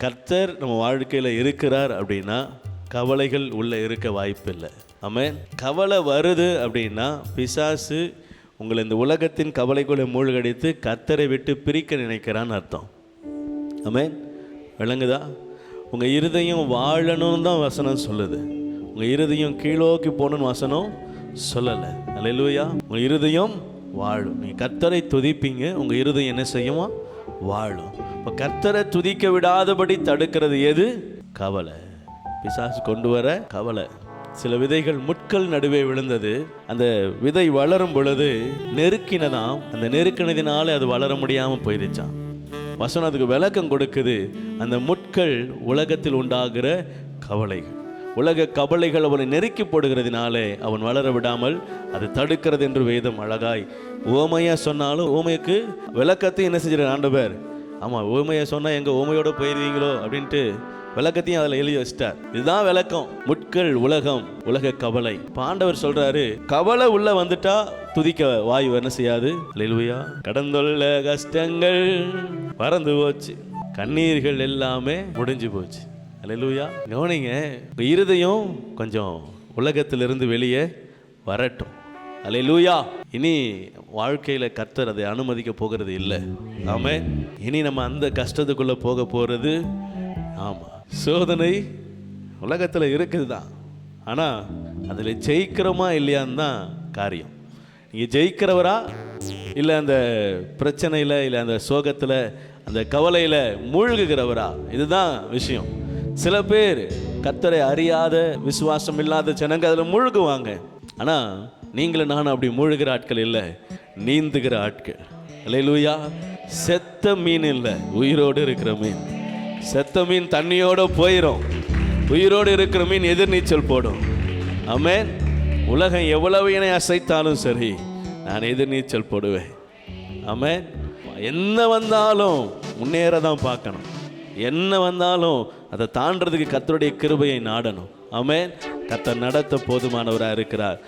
கர்த்தர் நம்ம வாழ்க்கையில் இருக்கிறார் அப்படின்னா கவலைகள் உள்ளே இருக்க வாய்ப்பு இல்லை. ஆமென். கவலை வருது அப்படின்னா பிசாசு உங்களை இந்த உலகத்தின் கவலைக்குள்ளே மூழ்கடித்து கர்த்தரை விட்டு பிரிக்க நினைக்கிறான்னு அர்த்தம். ஆமென். விளங்குதா? உங்கள் இருதயம் வாழணும்னு தான் வசனம் சொல்லுது. உங்கள் இருதயம் கீழோக்கி போகணுன்னு வசனம் சொல்லலை. அல்லேலூயா. உங்கள் இருதயம் வாழும். நீங்கள் கர்த்தரை துதிப்பீங்க, உங்கள் இருதயம் என்ன செய்யுமா? வாழும். இப்போ கர்த்தரை துதிக்க விடாதபடி தடுக்கிறது எது? கவலை. பிசாசு கொண்டு வர கவலை. சில விதைகள் முட்கள் நடுவே விழுந்தது. அந்த விதை வளரும் பொழுது நெருக்கினதாம். அந்த நெருக்கினதினாலே அது வளர முடியாமல் போயிருச்சான். வசனம் அதுக்கு விளக்கம் கொடுக்குது. அந்த முட்கள் உலகத்தில் உண்டாகிற கவலைகள், உலக கவலைகள் அவனை நெருக்கி போடுகிறதுனாலே அவன் வளர விடாமல் அது தடுக்கிறது என்று வேதம் அழகாய் ஓமையா சொன்னாலும் ஓமைக்கு விளக்கத்தையும் என்ன செஞ்சிட ஆண்டவர். ஆமாம், ஓமையை சொன்னால் எங்கள் ஓமையோடு போயிருவீங்களோ அப்படின்ட்டு விளக்கத்தையும் அதில் எழுதி வச்சிட்டார். இதுதான் விளக்கம். முட்கள் உலகம், உலக கவலை. ஆண்டவர் சொல்றாரு, கவலை உள்ள வந்துட்டா துதிக்க வாயு என்ன செய்யாது. அல்லேலூயா. கடந்துள்ள கஷ்டங்கள் பறந்து போச்சு, கண்ணீர்கள் எல்லாமே முடிஞ்சு போச்சு. அல்லேலூயா. கவனிங்க, இருதயம் கொஞ்சம் உலகத்திலிருந்து வெளியே வரட்டும். அல்லேலூயா. இனி வாழ்க்கையில் கர்த்தர் அதை அனுமதிக்க போகிறது இல்லை. ஆமென். இனி நம்ம அந்த கஷ்டத்துக்குள்ளே போக போகிறது. ஆமாம், சோதனை உலகத்தில் இருக்குது தான். ஆனால் அதில் ஜெயிக்கிறோமா இல்லையான்னு தான் காரியம். நீங்கள் ஜெயிக்கிறவரா இல்லை அந்த பிரச்சனையில், இல்லை அந்த சோகத்தில், அந்த கவலையில் மூழ்குகிறவரா? இதுதான் விஷயம். சில பேர் கர்த்தரை அறியாத விசுவாசம் இல்லாத ஜனங்க அதில் மூழ்குவாங்க. ஆனால் நீங்களும் நானும் அப்படி மூழ்கிற ஆட்கள் இல்லை, நீந்துகிற ஆட்கள். அல்லேலூயா. செத்த மீன் இல்லை, உயிரோடு இருக்கிற மீன். செத்த மீன் தண்ணியோடு போயிடும், உயிரோடு இருக்கிற மீன் எதிர்நீச்சல் போடும். ஆமென். உலகம் எவ்வளவு என்னை அசைத்தாலும் சரி, நான் எதிர்நீச்சல் போடுவேன். ஆமென். என்ன வந்தாலும் முன்னேற தான் பார்க்கணும். என்ன வந்தாலும் அதை தாண்டறதுக்கு கர்த்தருடைய கிருபையை நாடணும். ஆமென். கர்த்தர் நடத்த போதுமானவராக இருக்கிறார்.